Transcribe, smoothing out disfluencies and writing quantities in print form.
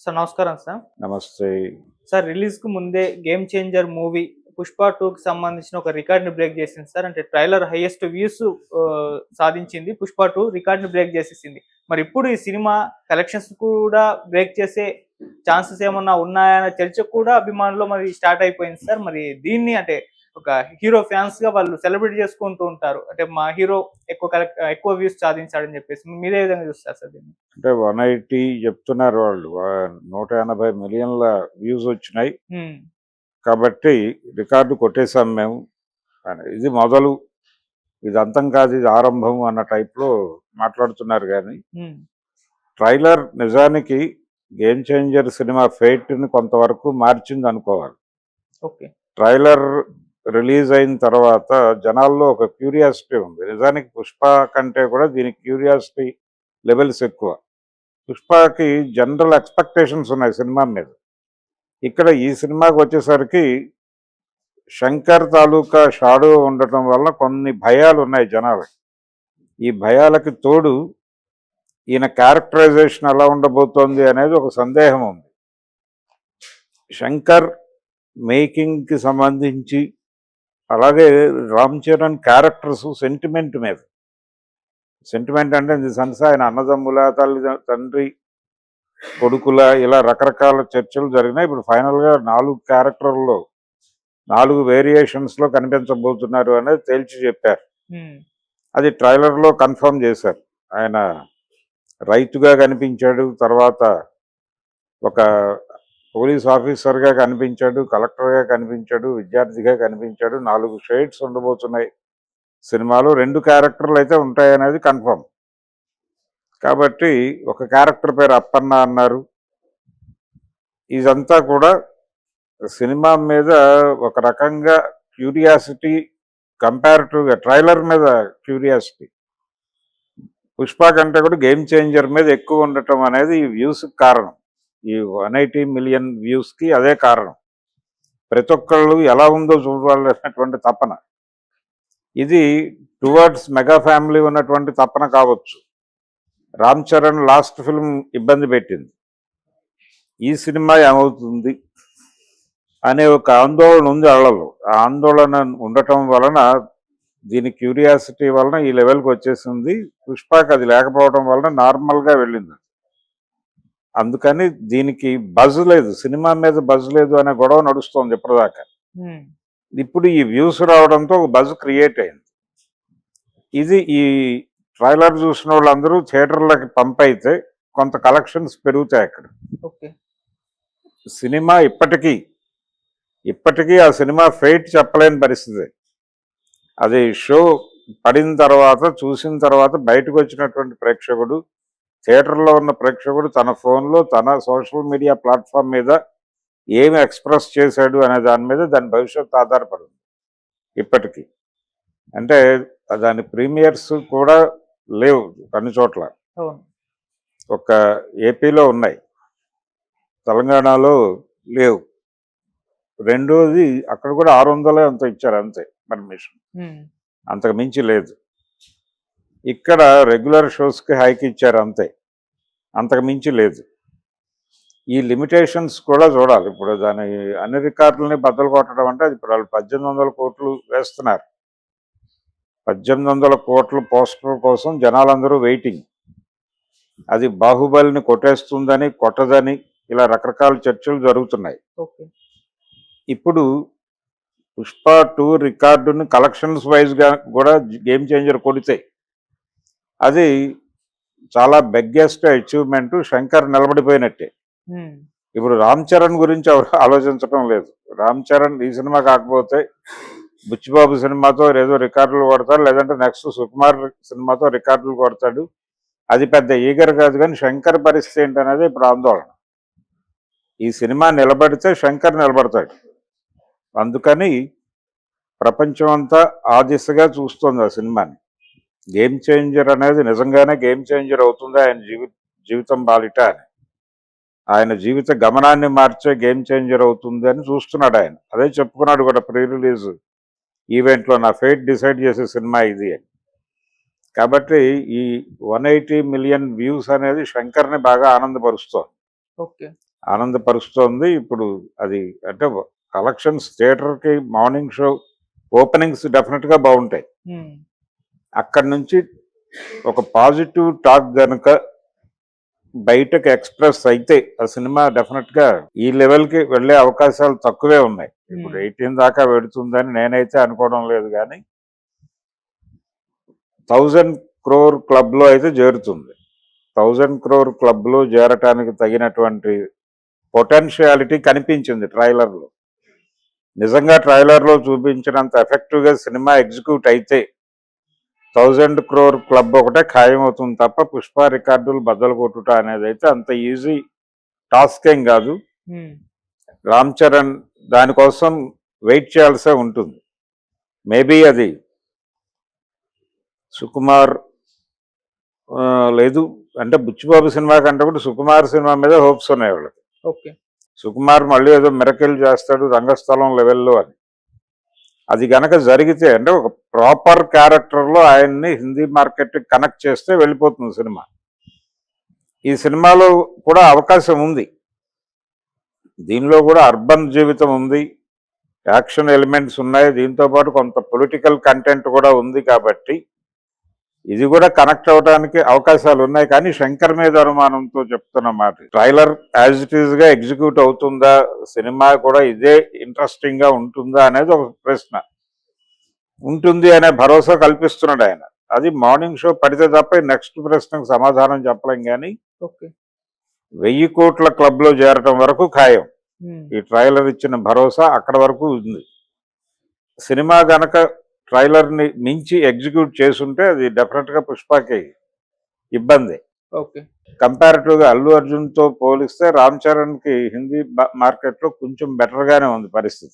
Sir నమస్కారం sir. నమస్తే. Sir రిలీజ్‌కు ముందే 'గేమ్ చేంజర్' మూవీ 'పుష్ప 2'కి సంబంధించిన ఒక రికార్డ్‌ని బ్రేక్ చేసింది సార్. అంటే ట్రైలర్ హైయెస్ట్ వ్యూస్ సాధించింది. 'పుష్ప 2' రికార్డ్‌ని బ్రేక్ చేసేసింది. మరి ఇప్పుడు ఈ సినిమా కలెక్షన్స్ కూడా బ్రేక్ చేసే ఛాన్సెస్ ఏమన్నా ఉన్నాయా అనే చర్చ కూడా అభిమానుల్లో మరి స్టార్ట్ అయిపోయింది సార్. మరి దీన్ని అంటే ఒక హీరో ఫ్యాన్స్‌గా వాళ్ళు సెలబ్రేట్ చేసుకుంటూ ఉంటారు. అంటే మా హీరో ఎక్కువ వ్యూస్ సాధించాడని చెప్పేసి. మీరు ఏ విధంగా చూస్తారు సార్ దీన్ని? అంటే 180 చెప్తున్నారు వాళ్ళు. 180 మిలియన్ల వ్యూస్ వచ్చినాయి. హ్మ్. కాబట్టి రికార్డు కొట్టేసాం మేము అని. ఇది మొదలు, ఇది అంతం కాదు, ఇది ఆరంభం అన్న టైప్‌లో మాట్లాడుతున్నారు గానీ, హ్మ్. ట్రైలర్ నిజానికి 'గేమ్ చేంజర్' సినిమా ఫేట్‌ని కొంతవరకు మార్చిందనుకోవాలి. ఓకే. ట్రైలర్ రిలీజ్ అయిన తర్వాత జనాల్లో ఒక క్యూరియాసిటీ ఉంది. నిజానికి 'పుష్ప' కంటే కూడా దీనికి క్యూరియాసిటీ లెవెల్స్ ఎక్కువ. 'పుష్పకి' జనరల్ ఎక్స్‌పెక్టేషన్స్ ఉన్నాయి సినిమా మీద. ఇక్కడ ఈ సినిమాకొచ్చేసరికి 'శంకర్' తాలూకా షాడో ఉండటం వల్ల కొన్ని భయాలున్నాయి జనాలకి. ఈ భయాలకి తోడు ఈయన క్యారెక్టరైజేషన్ ఎలా ఉండబోతోంది అనేది ఒక సందేహం ఉంది. 'శంకర్' మేకింగ్‌కి సంబంధించి, అలాగే 'రామ్ చరణ్' క్యారెక్టర్స్ సెంటిమెంట్ మీద. సెంటిమెంట్ అంటే ఇన్ ది సెన్స్ ఆయన అన్నదమ్ముల, తండ్రి, కొడుకుల ఇలా రకరకాల చర్చలు జరిగినాయి. ఇప్పుడు ఫైనల్‌గా 4 క్యారెక్టర్‌లో 4 వేరియేషన్స్‌లో కనిపించబోతున్నారు అనేది తేల్చి చెప్పారు. హ్మ్. అది ట్రైలర్‌లో కన్ఫర్మ్ చేశారు. ఆయన రైతుగా కనిపించాడు, తర్వాత ఒక పోలీస్ ఆఫీసర్‌గా కనిపించాడు, కలెక్టర్‌గా కనిపించాడు, విద్యార్థిగా కనిపించాడు. 4 షేడ్స్ ఉండబోతున్నాయి సినిమాలో. 2 క్యారెక్టర్లు అయితే ఉంటాయనేది కన్ఫర్మ్. కాబట్టి ఒక క్యారెక్టర్ పేరు అప్పన్న అన్నారు. ఇదంతా కూడా సినిమా మీద ఒక రకంగా క్యూరియాసిటీ, కంపారిటివ్‌గా ట్రైలర్ మీద క్యూరియాసిటీ. 'పుష్ప' కంటే కూడా 'గేమ్ చేంజర్' మీద ఎక్కువ ఉండటం అనేది ఈ వ్యూస్‌కి కారణం. ఈ 180 మిలియన్ వ్యూస్‌కి అదే కారణం. ప్రతి ఒక్కళ్ళు ఎలా ఉందో చూడాలనేటువంటి తపన. ఇది టువర్డ్స్ మెగా ఫ్యామిలీ ఉన్నటువంటి తపన కావచ్చు. 'రామ్ చరణ్' లాస్ట్ ఫిల్మ్ ఇబ్బంది పెట్టింది. ఈ సినిమా ఏమవుతుంది అనే ఒక ఆందోళన ఉంది ఆళ్ళలో. ఆ ఆందోళన ఉండటం వలన, దీని క్యూరియాసిటీ వలన ఈ లెవెల్‌కి వచ్చేసింది. 'పుష్పకి' అది లేకపోవడం వలన నార్మల్‌గా వెళ్ళింది. అందుకని దీనికి బజ్ లేదు. సినిమా మీద బజ్ లేదు అనే గొడవ నడుస్తోంది ఇప్పటిదాకా. హ్మ్. ఇప్పుడు ఈ వ్యూస్ రావడంతో ఒక బజ్ క్రియేట్ అయింది. ఇది ఈ ట్రైలర్ చూసిన వాళ్ళందరూ థియేటర్‌లకి పంపైతే కొంత కలెక్షన్స్ పెరుగుతాయి అక్కడ. ఓకే. సినిమా ఇప్పటికీ ఆ సినిమా ఫేట్ చెప్పలేని పరిస్థితి. అది షో పడిన తర్వాత, చూసిన తర్వాత బయటకు వచ్చినటువంటి ప్రేక్షకుడు, థియేటర్లో ఉన్న ప్రేక్షకుడు తన ఫోన్లో, తన సోషల్ మీడియా ప్లాట్ఫామ్ మీద ఏమి ఎక్స్‌ప్రెస్ చేశాడు అనే దాని మీద దాని భవిష్యత్తు ఆధారపడింది ఇప్పటికీ. అంటే దాని ప్రీమియర్స్ కూడా లేవు అన్ని చోట్ల. అవును. ఒక ఏపీలో ఉన్నాయి, తెలంగాణలో లేవు. రెండోది అక్కడ కూడా 600 ఎంతో ఇచ్చారు అంతే పర్మిషన్, హ్మ్. అంతకు మించి లేదు. ఇక్కడ రెగ్యులర్ షోస్కి హైక్ ఇచ్చారు అంతే, అంతకు మించి లేదు. ఈ లిమిటేషన్స్ కూడా చూడాలి. ఇప్పుడు దాని అన్ని రికార్డులని బద్దలు కొట్టడం అంటే అది ఇప్పుడు వాళ్ళు 1800 కోట్లు వేస్తున్నారు. 1800 కోట్ల పోస్టర్ కోసం జనాలందరూ వెయిటింగ్. అది బాహుబలిని కొట్టేస్తుందని, కొట్టదని ఇలా రకరకాల చర్చలు జరుగుతున్నాయి. ఓకే. ఇప్పుడు 'పుష్ప 2' రికార్డుని కలెక్షన్స్ వైజ్గా కూడా 'గేమ్ చేంజర్' కొడితే అది చాలా బిగ్గెస్ట్ అచీవ్మెంట్. 'శంకర్' నిలబడిపోయినట్టే. హ్మ్. ఇప్పుడు 'రామ్ చరణ్' గురించి ఎవరు ఆలోచించడం లేదు. 'రామ్ చరణ్' ఈ సినిమా కాకపోతే 'బుచ్చిబాబు' సినిమాతో ఏదో రికార్డులు కొడతాడు, లేదంటే నెక్స్ట్ 'సుకుమార్' సినిమాతో రికార్డులు కొడతాడు. అది పెద్ద ఈగర్ కాదు. కానీ 'శంకర్' పరిస్థితి ఏంటనేది ఇప్పుడు ఆందోళన. ఈ సినిమా నిలబడితే 'శంకర్' నిలబడతాడు. అందుకని ప్రపంచం అంతా ఆ దిశగా చూస్తుంది ఆ సినిమాని. 'గేమ్ చేంజర్' అనేది నిజంగానే గేమ్ చేంజర్ అవుతుందా ఆయన జీవితం బాలిట అని, ఆయన జీవిత గమనాన్ని మార్చే గేమ్ చేంజర్ అవుతుంది అని చూస్తున్నాడు ఆయన. అదే చెప్పుకున్నాడు కూడా ప్రీ రిలీజ్ ఈవెంట్లో, నా ఫేట్ డిసైడ్ చేసే సినిమా ఇది అని. కాబట్టి ఈ 180 మిలియన్ వ్యూస్ అనేది 'శంకర్'ని బాగా ఆనందపరుస్తోంది. ఓకే. ఆనందపరుస్తోంది. ఇప్పుడు అది అంటే కలెక్షన్స్ థియేటర్‌కి మార్నింగ్ షో ఓపెనింగ్స్ డెఫినెట్‌గా బావుంటాయి. ఉమ్, అక్కడి నుంచి ఒక పాజిటివ్ టాక్ గనుక బయటకు ఎక్స్‌ప్రెస్ అయితే ఆ సినిమా డెఫినెట్‌గా ఈ లెవెల్‌కి వెళ్ళే అవకాశాలు తక్కువే ఉన్నాయి. ఇప్పుడు 18 దాకా వెడుతుందని నేనైతే అనుకోవడం లేదు గానీ 1000 క్రోర్ క్లబ్‌లో అయితే చేరుతుంది. 1000 క్రోర్ క్లబ్‌లో చేరటానికి తగినటువంటి పొటెన్షియాలిటీ కనిపించింది ట్రైలర్‌లో. నిజంగా ట్రైలర్‌లో చూపించినంత ఎఫెక్టివ్‌గా సినిమా ఎగ్జిక్యూట్ అయితే 1000 క్రోర్ క్లబ్ ఒకటే ఖాయమవుతుంది తప్ప 'పుష్ప' రికార్డులు బద్దలు కొట్టుట అనేదైతే అంత ఈజీ టాస్క్ ఏం కాదు. ఉమ్, రామ్ చరణ్ దానికోసం వెయిట్ చేయాల్సే ఉంటుంది. మేబీ అది సుకుమార్ లేదు అంటే బుచ్చిబాబు సినిమా కంటే కూడా సుకుమార్ సినిమా మీద హోప్స్ ఉన్నాయి వాళ్ళకి. ఓకే. సుకుమార్ మళ్ళీ ఏదో మిరకిల్ చేస్తాడు రంగస్థలం లెవెల్లో అని. అది గనక జరిగితే అంటే ఒక ప్రాపర్ క్యారెక్టర్లో ఆయన్ని హిందీ మార్కెట్ కనెక్ట్ చేస్తే వెళ్ళిపోతుంది సినిమా. ఈ సినిమాలో కూడా అవకాశం ఉంది. దీనిలో కూడా అర్బన్ జీవితం ఉంది, యాక్షన్ ఎలిమెంట్స్ ఉన్నాయి, దీంతో పాటు కొంత పొలిటికల్ కంటెంట్ కూడా ఉంది కాబట్టి ఇది కూడా కనెక్ట్ అవడానికి అవకాశాలు ఉన్నాయి. కానీ శంకర్ మీద అనుమానంతో చెప్తున్న మాట, ట్రైలర్ యాజ్ ఇట్ ఈజ్ గా ఎగ్జిక్యూట్ అవుతుందా, సినిమా కూడా ఇదే ఇంట్రెస్టింగ్ గా ఉంటుందా అనేది ఒక ప్రశ్న. ఉంటుంది అనే భరోసా కల్పిస్తున్నాడు ఆయన. అది మార్నింగ్ షో పడితే తప్ప నెక్స్ట్ ప్రశ్నకు సమాధానం చెప్పలేం. కానీ ఓకే. 1000 కోట్ల క్లబ్ లో చేరటం వరకు ఖాయం. ఉమ్, ఈ ట్రైలర్ ఇచ్చిన భరోసా అక్కడ వరకు ఉంది. సినిమా గనక ట్రైలర్ ని మించి ఎగ్జిక్యూట్ చేసుంటే అది డెఫినెట్ గా పుష్పకి ఇబ్బంది. ఓకే. కంపారిటివ్ గా అల్లు అర్జున్ తో పోలిస్తే రామ్ చరణ్ కి హిందీ మార్కెట్ లో కొంచెం బెటర్ గానే ఉంది పరిస్థితి.